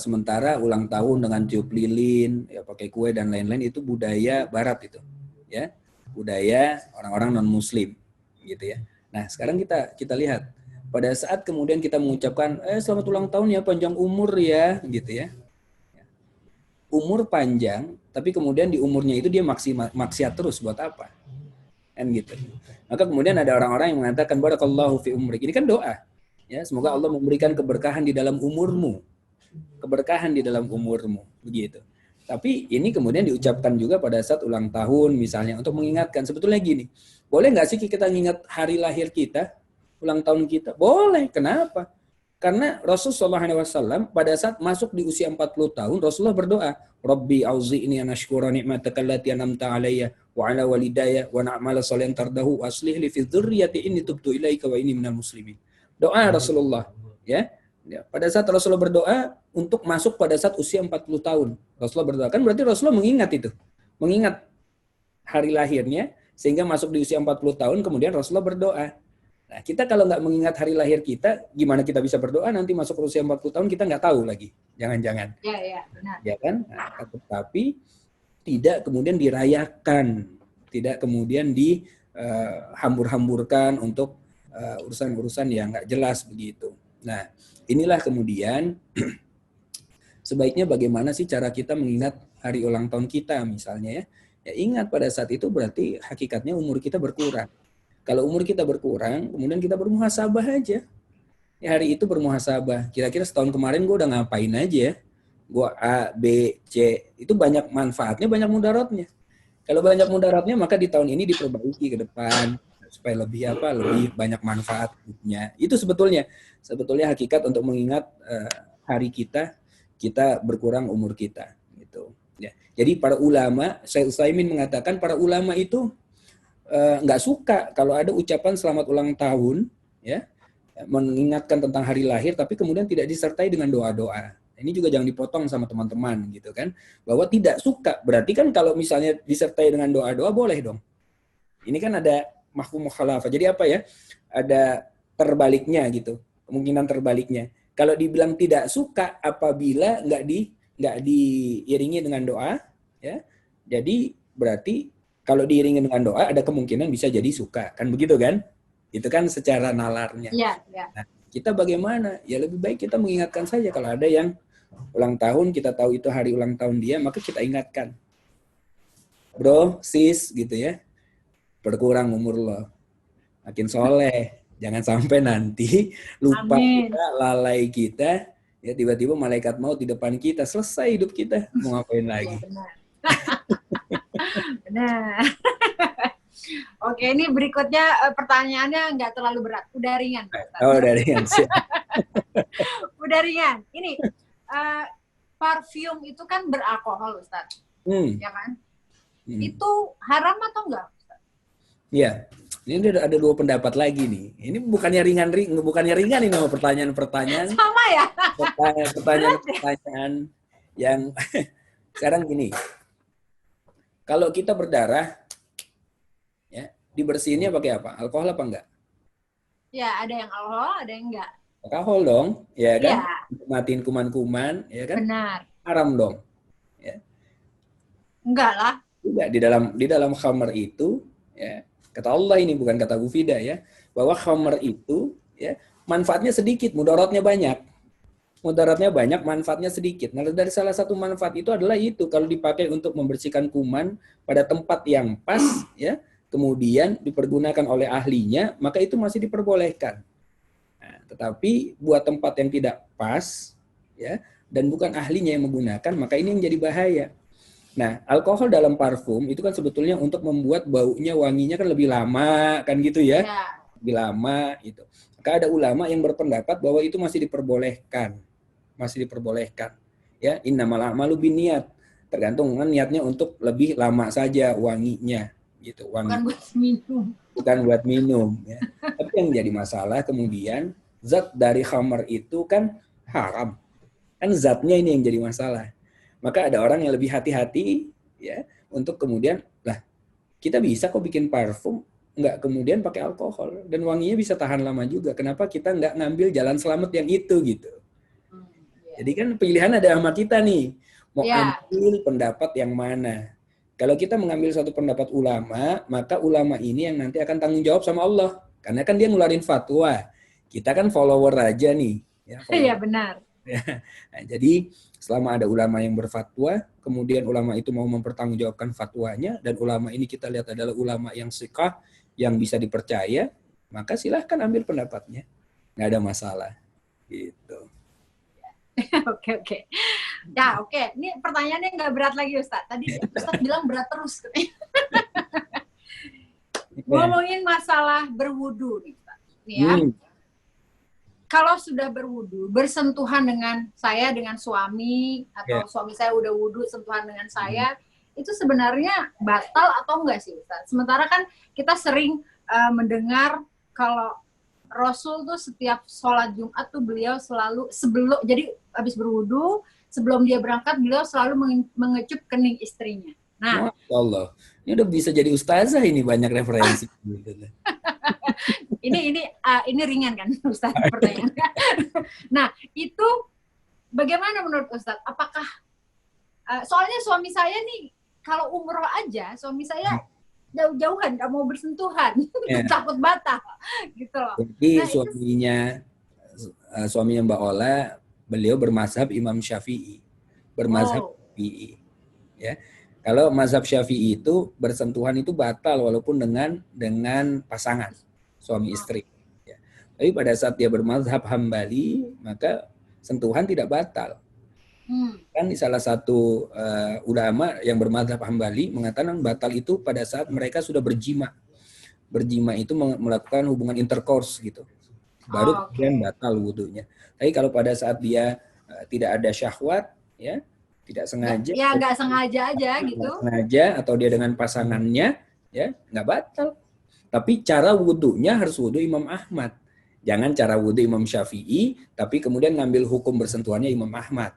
sementara ulang tahun dengan tiup lilin, ya pakai kue dan lain-lain itu budaya Barat itu, ya, budaya orang-orang non Muslim. gitu ya. Nah, sekarang kita lihat pada saat kemudian kita mengucapkan selamat ulang tahun ya, panjang umur ya, gitu ya. Umur panjang, tapi kemudian di umurnya itu dia maksiat terus buat apa? Kan gitu. Maka kemudian ada orang-orang yang mengatakan barakallahu fi umrik. Ini kan doa. Ya, semoga Allah memberikan keberkahan di dalam umurmu. Keberkahan di dalam umurmu, begitu. Tapi ini kemudian diucapkan juga pada saat ulang tahun misalnya untuk mengingatkan. Sebetulnya gini, boleh nggak sih kita ingat hari lahir kita, ulang tahun kita? Boleh. Kenapa? Karena Rasulullah SAW pada saat masuk di usia 40 tahun, Rasulullah berdoa, Rabbi auzi'ni an ashkura ni'mataka allati an'amta 'alayya wa 'ala walidayya wa na'mala shalihan tardahu wa aslih li fi dzurriyyati inni tubtu ilaika wa inni minal muslimin. Doa Rasulullah, ya. Pada saat Rasulullah berdoa untuk masuk pada saat usia 40 tahun. Rasulullah berdoa, kan berarti Rasulullah mengingat itu. Mengingat hari lahirnya, sehingga masuk di usia 40 tahun, kemudian Rasulullah berdoa. Nah, kita kalau nggak mengingat hari lahir kita, gimana kita bisa berdoa nanti masuk ke usia 40 tahun, kita nggak tahu lagi. Jangan-jangan. Ya, benar. Ya kan? Nah, tetapi tidak kemudian dirayakan. Tidak kemudian dihambur-hamburkan untuk urusan-urusan yang nggak jelas begitu. Nah, inilah kemudian sebaiknya bagaimana sih cara kita mengingat hari ulang tahun kita misalnya ya. Ya ingat pada saat itu berarti hakikatnya umur kita berkurang. Kalau umur kita berkurang, kemudian kita bermuhasabah aja. Ya, hari itu bermuhasabah. Kira-kira setahun kemarin gue udah ngapain aja ya. Gue A, B, C. Itu banyak manfaatnya, banyak mudaratnya. Kalau banyak mudaratnya, maka di tahun ini diperbaiki ke depan. Supaya lebih banyak manfaatnya. Itu sebetulnya hakikat untuk mengingat hari kita berkurang umur kita gitu ya. Jadi para ulama, Syekh Utsaimin mengatakan para ulama itu nggak suka kalau ada ucapan selamat ulang tahun ya, mengingatkan tentang hari lahir tapi kemudian tidak disertai dengan doa-doa. Ini juga jangan dipotong sama teman-teman gitu kan, bahwa tidak suka berarti kan kalau misalnya disertai dengan doa-doa boleh dong. Ini kan ada mafhum mukhalafah. Jadi apa ya? Ada terbaliknya gitu. Kemungkinan terbaliknya. Kalau dibilang tidak suka apabila nggak diiringi dengan doa, ya. Jadi berarti kalau diiringi dengan doa ada kemungkinan bisa jadi suka. Kan begitu kan? Itu kan secara nalarnya. Iya. Nah, kita bagaimana? Ya lebih baik kita mengingatkan saja kalau ada yang ulang tahun, kita tahu itu hari ulang tahun dia, maka kita ingatkan. Bro, sis gitu ya. Berkurang umur lo, makin soleh, jangan sampai nanti lupa kita, lalai kita, ya tiba-tiba malaikat maut di depan kita, selesai hidup kita, mau ngapain lagi? Ya, benar. Oke, ini berikutnya pertanyaannya nggak terlalu berat, udah ringan. Oh, udah ringan sih. Udah ringan. Ini parfum itu kan beralkohol, Ustaz, ya kan? Itu haram atau enggak? Ya, ini ada dua pendapat lagi nih. Ini bukannya ringan ini nama pertanyaan-pertanyaan. Sama ya? Pertanyaan yang sekarang gini. Kalau kita berdarah, ya dibersihinnya pakai apa? Alkohol apa enggak? Ya, ada yang alkohol, ada yang enggak. Alkohol dong, ya kan? Ya. Untuk matiin kuman-kuman, ya kan? Benar. Haram dong. Ya. Enggak lah. Tidak, di dalam khamar itu, ya. Kata Allah ini bukan kata Bu Fida ya, bahwa khamar itu ya manfaatnya sedikit, mudaratnya banyak. Mudaratnya banyak, manfaatnya sedikit. Nah, dari salah satu manfaat itu adalah itu kalau dipakai untuk membersihkan kuman pada tempat yang pas ya, kemudian dipergunakan oleh ahlinya, maka itu masih diperbolehkan. Nah, tetapi buat tempat yang tidak pas ya dan bukan ahlinya yang menggunakan, maka ini yang jadi bahaya. Nah, alkohol dalam parfum itu kan sebetulnya untuk membuat baunya, wanginya kan lebih lama, kan gitu ya? Lebih lama itu. Maka ada ulama yang berpendapat bahwa itu masih diperbolehkan. Ya, innamal a'malu binniyat. Tergantung kan niatnya untuk lebih lama saja wanginya, gitu. Bukan buat minum. Bukan buat minum. Ya. Tapi yang jadi masalah kemudian zat dari khamar itu kan haram. Kan zatnya ini yang jadi masalah. Maka ada orang yang lebih hati-hati ya untuk kemudian kita bisa kok bikin parfum nggak kemudian pakai alkohol dan wanginya bisa tahan lama juga. Kenapa kita nggak ngambil jalan selamat yang itu gitu? Jadi kan pilihan ada sama kita nih mau ambil pendapat yang mana. Kalau kita mengambil satu pendapat ulama, maka ulama ini yang nanti akan tanggung jawab sama Allah. Karena kan dia ngeluarin fatwa. Kita kan follower aja nih. Ya, Iya, follower. benar. Nah, jadi selama ada ulama yang berfatwa, kemudian ulama itu mau mempertanggungjawabkan fatwanya, dan ulama ini kita lihat adalah ulama yang siqah, yang bisa dipercaya, maka silahkan ambil pendapatnya. Nggak ada masalah. Gitu. Oke. Ya, oke. Ini pertanyaannya nggak berat lagi, Ustaz. Tadi Ustaz bilang berat terus. Ngomongin masalah berwudu nih, Ustaz. Nih ya. Kalau sudah berwudu, bersentuhan dengan saya, dengan suami, atau suami saya udah wudu, sentuhan dengan saya, itu sebenarnya batal atau enggak sih, Ustaz? Sementara kan kita sering mendengar kalau Rasul tuh setiap sholat Jumat tuh beliau selalu jadi habis berwudu, sebelum dia berangkat beliau selalu mengecup kening istrinya. Nah, Masya Allah, ini udah bisa jadi ustazah ini, banyak referensi. ini ringan kan, Ustaz, pertanyaannya. Nah, itu bagaimana menurut Ustaz? Apakah soalnya suami saya nih kalau umroh aja, suami saya jauh-jauhan, nggak mau bersentuhan, takut batal, gitu loh. Jadi suaminya Mbak Ola, beliau bermazhab Imam Syafi'i, Syafi'i. Ya, kalau mazhab Syafi'i itu bersentuhan itu batal walaupun dengan pasangan suami istri. Ya. Tapi pada saat dia bermazhab Hambali, maka sentuhan tidak batal. Kan salah satu ulama yang bermadzhab Hambali mengatakan batal itu pada saat mereka sudah berjima. Berjima itu melakukan hubungan intercourse gitu. Baru kemudian batal wudunya. Tapi kalau pada saat dia tidak ada syahwat, ya, tidak sengaja. Ya nggak sengaja aja gitu. Sengaja atau dia dengan pasangannya, ya nggak batal. Tapi cara wudunya harus wudu Imam Ahmad. Jangan cara wudu Imam Syafi'i, tapi kemudian ngambil hukum bersentuhannya Imam Ahmad.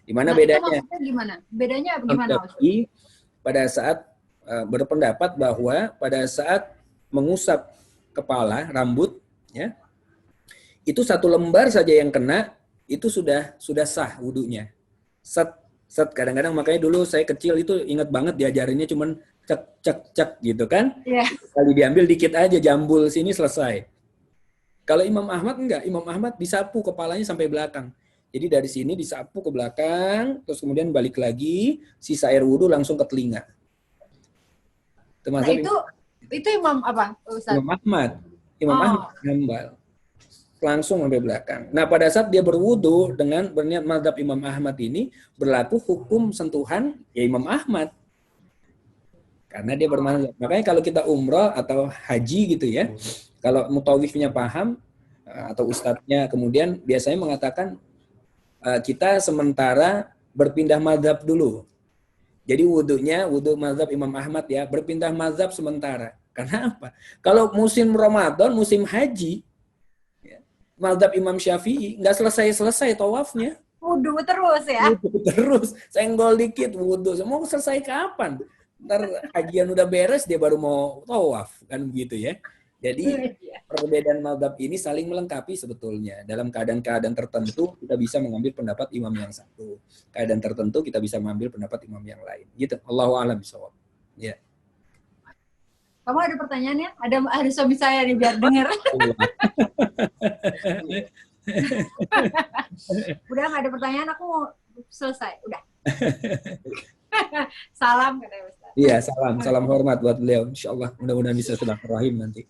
Di mana bedanya? Gimana? Bedanya gimana? Tapi pada saat berpendapat bahwa pada saat mengusap kepala, rambut, ya, itu satu lembar saja yang kena, itu sudah sah wudunya. Set kadang-kadang, makanya dulu saya kecil itu ingat banget diajarinnya cuman cek gitu kan? Yeah. Kali diambil dikit aja, jambul sini selesai. Kalau Imam Ahmad enggak, Imam Ahmad disapu kepalanya sampai belakang. Jadi dari sini disapu ke belakang, terus kemudian balik lagi, sisa air wudhu langsung ke telinga. Nah, itu Imam apa, Ustaz? Imam Ahmad Hambal. Langsung sampai belakang. Nah, pada saat dia berwudhu dengan berniat mazhab Imam Ahmad ini, berlaku hukum sentuhan ya Imam Ahmad. Karena dia bermazhab. Makanya kalau kita umrah atau haji gitu ya, kalau mutawifnya paham, atau ustadznya kemudian biasanya mengatakan, kita sementara berpindah mazhab dulu. Jadi wudhu mazhab Imam Ahmad ya, berpindah mazhab sementara. Karena apa? Kalau musim Ramadan, musim haji, ya, mazhab Imam Syafi'i nggak selesai tawafnya. Wudhu terus ya? Wudhu terus, senggol dikit wudhu. Mau selesai kapan? Ntar hajian udah beres, dia baru mau tawaf. Kan begitu ya. Jadi perbedaan mazhab ini saling melengkapi sebetulnya. Dalam keadaan-keadaan tertentu kita bisa mengambil pendapat imam yang satu. Keadaan tertentu kita bisa mengambil pendapat imam yang lain. Gitu. Allahu a'lam bishawab. Ya. Kamu ada pertanyaannya? Ada suami saya nih biar denger. Udah nggak ada pertanyaan, aku mau selesai. Udah. Salam katanya Ustaz. Iya, salam hormat buat beliau. Insyaallah mudah-mudahan bisa silaturahim nanti.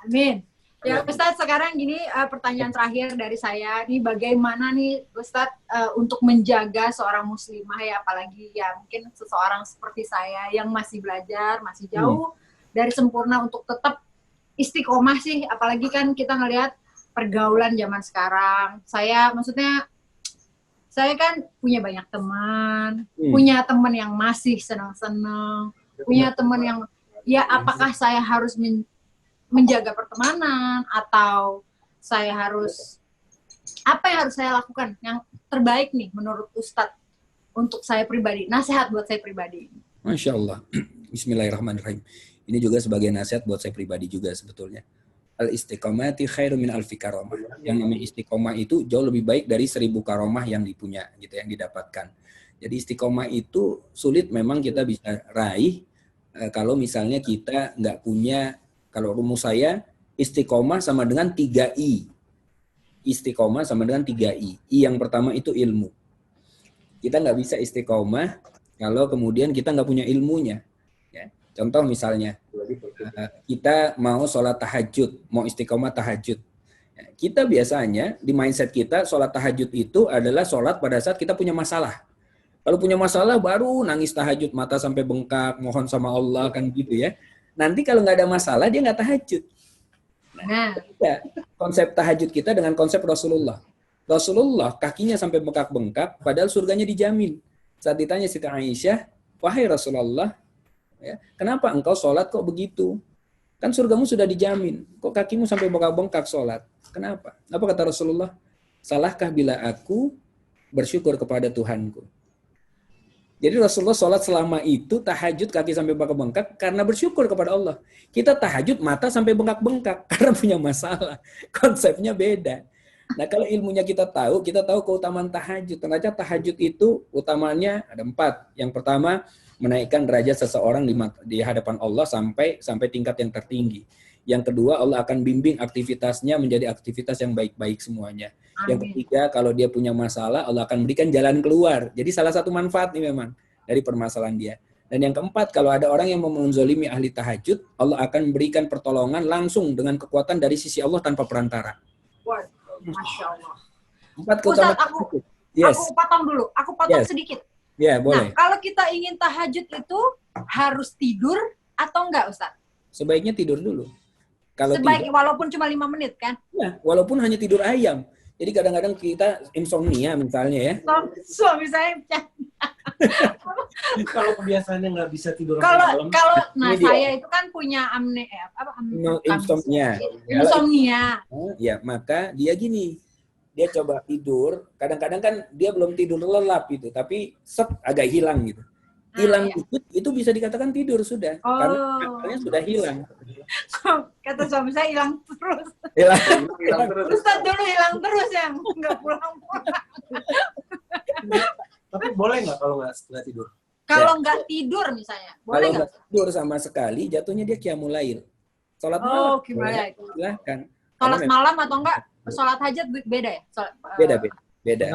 Amin. Ya Ustadz, sekarang gini pertanyaan terakhir dari saya. Ini bagaimana nih Ustadz untuk menjaga seorang muslimah ya, apalagi ya mungkin seseorang seperti saya yang masih belajar, masih jauh dari sempurna untuk tetap istiqomah sih. Apalagi kan kita ngelihat pergaulan zaman sekarang. Saya kan punya banyak teman, punya teman yang masih senang-senang, punya teman yang ya apakah saya harus menjaga pertemanan atau saya harus apa yang harus saya lakukan yang terbaik nih menurut Ustadz untuk saya pribadi, nasihat buat saya pribadi. Masya Allah. Bismillahirrahmanirrahim. Ini juga sebagai nasihat buat saya pribadi juga sebetulnya. Al-istiqomati khairu min alfi karomah. Yang namanya istiqomah itu jauh lebih baik dari 1000 karomah yang dipunya, gitu, yang didapatkan. Jadi istiqomah itu sulit memang kita bisa raih kalau misalnya kita nggak punya, kalau rumus saya, istiqomah sama dengan 3 I. Istiqomah sama dengan 3 I. I yang pertama itu ilmu. Kita nggak bisa istiqomah kalau kemudian kita nggak punya ilmunya. Ya. Contoh misalnya, kita mau sholat tahajud, mau istiqomah tahajud. Kita biasanya, di mindset kita, sholat tahajud itu adalah sholat pada saat kita punya masalah. Kalau punya masalah baru nangis tahajud, mata sampai bengkak, mohon sama Allah, kan gitu ya. Nanti kalau nggak ada masalah, dia nggak tahajud. Nah, konsep tahajud kita dengan konsep Rasulullah. Rasulullah kakinya sampai bengkak-bengkak, padahal surganya dijamin. Saat ditanya Siti Aisyah, wahai Rasulullah, ya, kenapa engkau sholat kok begitu? Kan surgamu sudah dijamin, kok kakimu sampai bengkak-bengkak sholat? Kenapa? Apa kata Rasulullah? Salahkah bila aku bersyukur kepada Tuhanku? Jadi Rasulullah sholat selama itu, tahajud kaki sampai bengkak-bengkak karena bersyukur kepada Allah. Kita tahajud mata sampai bengkak-bengkak karena punya masalah. Konsepnya beda. Nah kalau ilmunya kita tahu keutamaan tahajud. Ternyata tahajud itu utamanya ada 4. Yang pertama, menaikkan derajat seseorang di hadapan Allah sampai tingkat yang tertinggi. Yang kedua, Allah akan bimbing aktivitasnya menjadi aktivitas yang baik-baik semuanya. Amin. Yang ketiga, kalau dia punya masalah, Allah akan berikan jalan keluar. Jadi salah satu manfaat nih memang dari permasalahan dia. Dan yang keempat, kalau ada orang yang mau menzolimi ahli tahajud, Allah akan memberikan pertolongan langsung dengan kekuatan dari sisi Allah tanpa perantara. Masya Allah. 4 keutamaan. Ustaz, aku potong dulu. Aku potong sedikit. Ya, boleh. Nah, kalau kita ingin tahajud itu harus tidur atau enggak, Ustaz? Sebaiknya tidur dulu. Kalau sebaiknya walaupun cuma 5 menit kan? Ya, walaupun hanya tidur ayam. Jadi kadang-kadang kita insomnia misalnya ya. Suami saya kalau kebiasaannya nggak bisa tidur malam. Nah saya itu kan punya insomnia. Ya, maka dia gini. Dia coba tidur, kadang-kadang kan dia belum tidur lelap itu, tapi agak hilang gitu. Hilang dikit itu bisa dikatakan tidur sudah, karena akalnya sudah hilang. Kata suami saya hilang terus. Hilang terus. Ustaz dulu hilang terus yang nggak pulang-pulang. Tapi boleh nggak kalau nggak tidur? Kalau nggak tidur misalnya, boleh nggak? Tidur sama sekali, jatuhnya dia qiyamul lail. Sholat malam. Gimana itu? Silahkan. Sholat malam atau enggak? Sholat hajat beda ya? Beda.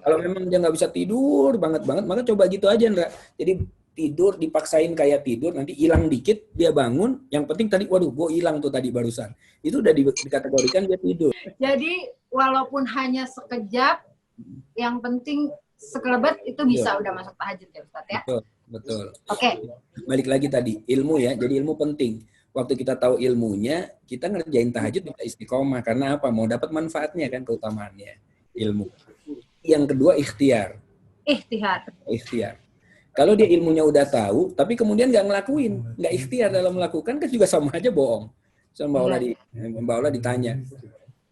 Kalau memang dia nggak bisa tidur banget, maka coba gitu aja, Ndra. Jadi tidur dipaksain kayak tidur, nanti hilang dikit, dia bangun. Yang penting tadi, waduh, gue hilang tuh tadi barusan. Itu udah dikategorikan dia tidur. Jadi walaupun hanya sekejap, yang penting sekelebat itu bisa udah masuk tahajud ya, Ustaz ya? Betul. Oke. Balik lagi tadi, ilmu ya. Jadi ilmu penting. Waktu kita tahu ilmunya, kita ngerjain tahajud bisa istiqomah. Karena apa? Mau dapat manfaatnya kan, keutamaannya. Ilmu. Yang kedua, ikhtiar. Kalau dia ilmunya udah tahu, tapi kemudian nggak ngelakuin, nggak ikhtiar dalam melakukan, kan juga sama aja bohong. Mbak Ola ditanya,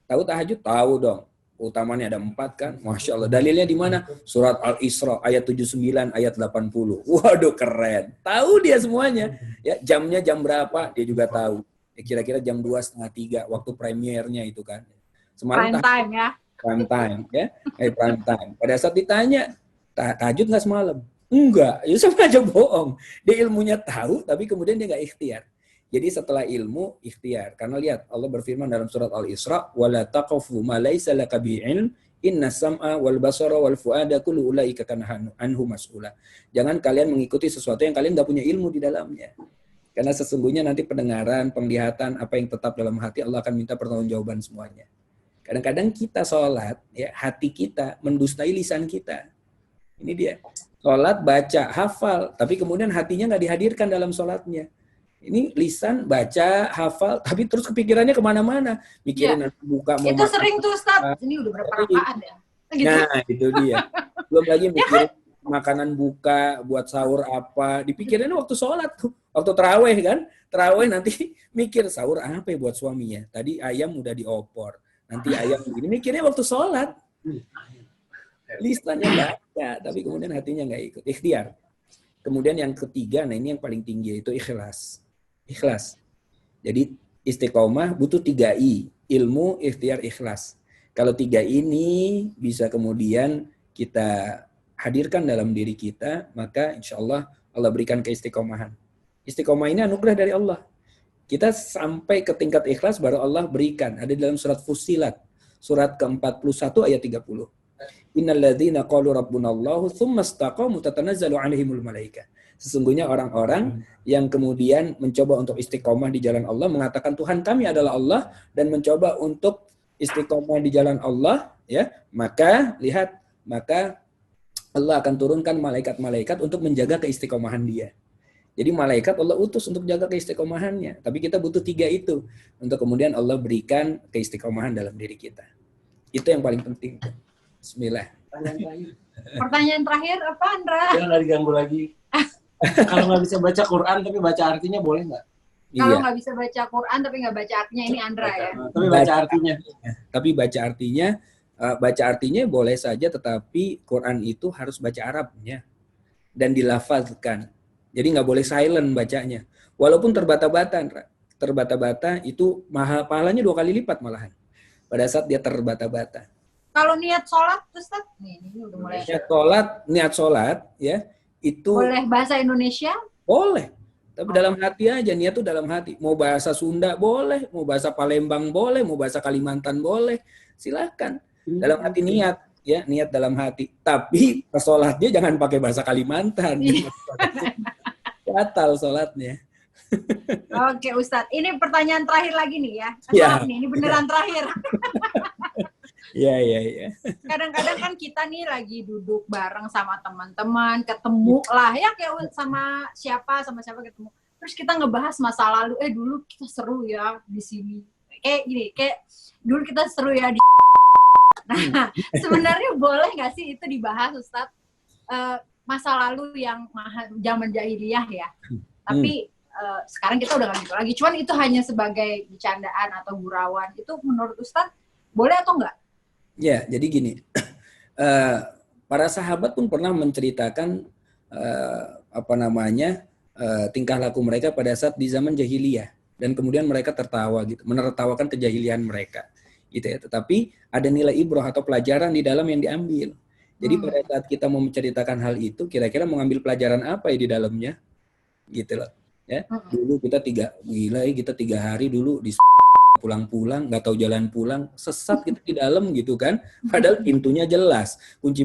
tahu tahajud? Tahu dong. Utamanya ada 4 kan, Masya Allah. Dalilnya di mana? Surat Al-Isra ayat 79, ayat 80. Waduh, keren. Tahu dia semuanya. Ya, jamnya jam berapa? Dia juga tahu. Kira-kira jam 2:30, 3, waktu premiernya itu kan. Semalam prime time ya. Prime time ya. Prime time. Pada saat ditanya, tahajud nggak semalam? Enggak. Ya sama aja bohong. Dia ilmunya tahu, tapi kemudian dia nggak ikhtiar. Jadi setelah ilmu, ikhtiar. Karena lihat, Allah berfirman dalam surat Al-Isra, وَلَا تَقَفُ مَا لَيْسَ لَكَ بِعِلْمٍ إِنَّ السَّمْعَ وَالْبَصَرَ وَالْفُؤَادَ كُلُّ أُولَئِكَ كَانَ عَنْهُ مَسْئُولًا. Jangan kalian mengikuti sesuatu yang kalian nggak punya ilmu di dalamnya. Karena sesungguhnya nanti pendengaran, penglihatan, apa yang tetap dalam hati, Allah akan minta pertanggungjawaban semuanya. Kadang-kadang kita sholat, ya, hati kita mendustai lisan kita. Ini dia. Sholat, baca, hafal, tapi kemudian hatinya nggak dihadirkan dalam sholatnya. Ini lisan, baca, hafal, tapi terus kepikirannya kemana-mana. Mikirin buka mau itu makan. Sering tuh, Ustaz. Ini udah berapa rakaat ya? Gitu. Nah, itu dia. Belum lagi mikirin makanan buka, buat sahur apa. Dipikirinnya waktu sholat tuh. Waktu terawih kan. Terawih nanti mikir sahur apa ya buat suaminya. Tadi ayam udah diopor. Nanti ayam begini. Mikirnya waktu sholat. Lisannya nggak ada, tapi kemudian hatinya nggak ikut. Ikhtiar. Kemudian yang ketiga, nah ini yang paling tinggi, itu ikhlas. Ikhlas. Jadi istiqomah butuh 3 I. Ilmu, ikhtiar, ikhlas. Kalau 3 ini bisa kemudian kita hadirkan dalam diri kita, maka insya Allah Allah berikan keistiqomahan. Istiqomah ini anugerah dari Allah. Kita sampai ke tingkat ikhlas baru Allah berikan. Ada dalam surat Fussilat, surat ke-41 ayat 30. Innalladzina qalu rabbunallahu tsumma istaqamu tatanazzalu 'alaihimul malaikah. Sesungguhnya orang-orang yang kemudian mencoba untuk istiqomah di jalan Allah, mengatakan Tuhan kami adalah Allah, dan mencoba untuk istiqomah di jalan Allah, ya, maka Allah akan turunkan malaikat-malaikat untuk menjaga keistiqomahan dia. Jadi malaikat Allah utus untuk jaga keistiqomahannya. Tapi kita butuh 3 itu untuk kemudian Allah berikan keistiqomahan dalam diri kita. Itu yang paling penting. Bismillah. Pertanyaan terakhir apa, Andra? Ya nggak diganggu lagi. Kalau nggak bisa baca Quran tapi baca artinya boleh nggak? Kalau Iya. nggak bisa baca Quran tapi nggak baca artinya, ini Andra ya. Tapi baca artinya. Tapi baca artinya boleh saja, tetapi Quran itu harus baca Arabnya dan dilafazkan. Jadi nggak boleh silent bacanya. Walaupun terbata-bata itu pahalanya 2 kali lipat malahan. Pada saat dia terbata-bata. Kalau niat sholat, Ustaz, ini udah mulai. Niat sholat, ya, itu Boleh bahasa Indonesia? boleh. Tapi dalam hati aja, niat tuh dalam hati. Mau bahasa Sunda boleh, mau bahasa Palembang boleh, mau bahasa Kalimantan boleh. Silakan. Dalam hati niat, ya, niat dalam hati. Tapi sholatnya jangan pakai bahasa Kalimantan. Batal sholatnya. Oke, Ustadz. Ini pertanyaan terakhir lagi nih ya. Ya. Maaf nih, ini beneran terakhir. Iya. Kadang-kadang kan kita nih lagi duduk bareng sama teman-teman, ketemu lah ya, kayak sama siapa ketemu. Terus kita ngebahas masa lalu, dulu kita seru ya di sini. Kayak gini, kayak dulu kita seru ya di. Nah, sebenarnya boleh nggak sih itu dibahas, Ustadz? Masa lalu yang zaman jahiliyah ya. Tapi sekarang kita udah nggak gitu lagi. Cuman itu hanya sebagai bercandaan atau gurauan. Itu menurut Ustadz boleh atau enggak? Ya, jadi gini. Para sahabat pun pernah menceritakan tingkah laku mereka pada saat di zaman jahiliyah, dan kemudian mereka tertawa gitu, menertawakan kejahilian mereka. Gitu ya. Tetapi ada nilai ibrah atau pelajaran di dalam yang diambil. Jadi pada saat kita mau menceritakan hal itu, kira-kira mau ngambil pelajaran apa ya di dalamnya? Gitu loh. Ya. Dulu kita 3 hari dulu di pulang-pulang, nggak tahu jalan pulang, sesat kita di dalam gitu kan. Padahal pintunya jelas, kunci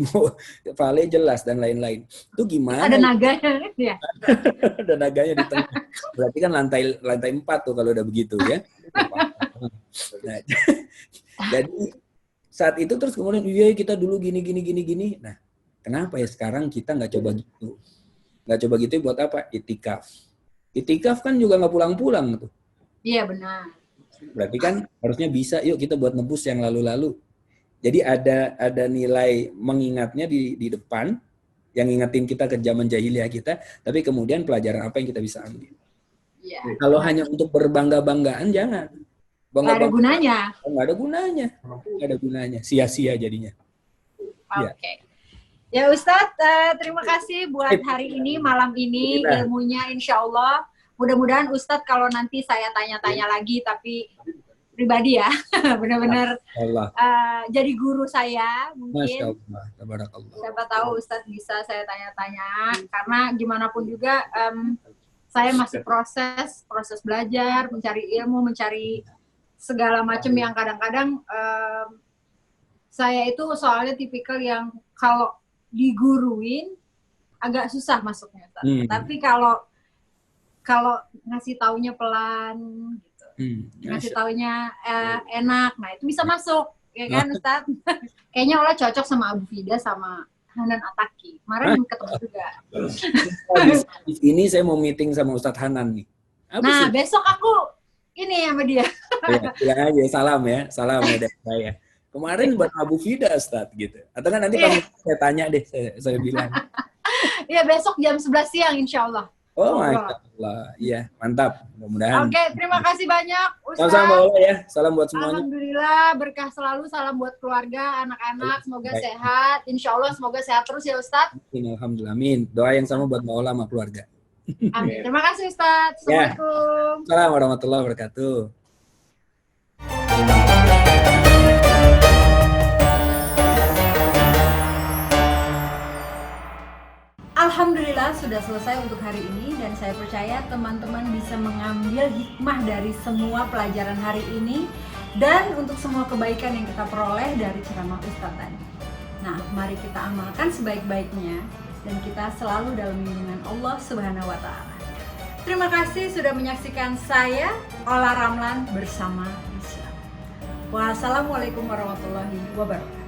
vale jelas dan lain-lain. Itu gimana? Ada naganya ya. Ada naganya di tengah. Berarti kan lantai 4 tuh kalau udah begitu ya. Nah, jadi saat itu terus kemudian kita dulu gini. Nah, kenapa ya sekarang kita nggak coba gitu? Nggak coba gitu buat apa? Itikaf. Itikaf kan juga nggak pulang-pulang tuh. Iya benar. Berarti kan harusnya bisa, yuk kita buat nebus yang lalu-lalu. Jadi ada nilai mengingatnya di depan, yang ngingetin kita ke zaman jahiliyah kita, tapi kemudian pelajaran apa yang kita bisa ambil. Iya. Kalau hanya untuk berbangga-banggaan, jangan. Nggak ada gunanya. Nggak ada gunanya. Sia-sia jadinya. Oke. Ya Ustadz, terima kasih buat hari ini, malam ini, ilmunya insya Allah. Mudah-mudahan Ustadz kalau nanti saya tanya-tanya lagi, tapi pribadi ya, benar-benar jadi guru saya mungkin. Masya Allah, tabarakallah. Siapa tahu Ustadz bisa saya tanya-tanya, karena gimana pun juga saya masih proses belajar, mencari ilmu, mencari segala macam yang kadang-kadang saya itu soalnya tipikal yang kalau diguruin agak susah masuknya. Tapi kalau ngasih taunya pelan gitu. Ngasih taunya enak, nah itu bisa masuk, ya kan Ustadz? Kayaknya Ola cocok sama Abu Fida sama Hanan Ataki. Kemarin ketemu juga. Ini saya mau meeting sama Ustadz Hanan nih. Besok aku ini sama dia. Bilang aja salam ya dari saya. Kemarin buat Abu Fida Ustadz gitu. Atau kan nanti kalau saya tanya deh, saya bilang. Iya besok jam 11 siang insya Allah. Oh, Masya Allah. Iya, mantap. Mudah-mudahan. Oke, terima kasih banyak Ustadz. Sama-sama ya. Salam buat semuanya. Alhamdulillah, berkah selalu. Salam buat keluarga, anak-anak. Semoga sehat. Insya Allah semoga sehat terus ya Ustadz. Alhamdulillah. Amin. Doa yang sama buat Maula sama keluarga. Amin. Terima kasih Ustadz. Assalamualaikum. Assalamualaikum warahmatullahi wabarakatuh. Alhamdulillah sudah selesai untuk hari ini, dan saya percaya teman-teman bisa mengambil hikmah dari semua pelajaran hari ini dan untuk semua kebaikan yang kita peroleh dari ceramah Ustadz tadi. Nah, mari kita amalkan sebaik-baiknya dan kita selalu dalam lindungan Allah Subhanahu wa Ta'ala. Terima kasih sudah menyaksikan saya, Ola Ramlan, bersama Islam. Wassalamualaikum warahmatullahi wabarakatuh.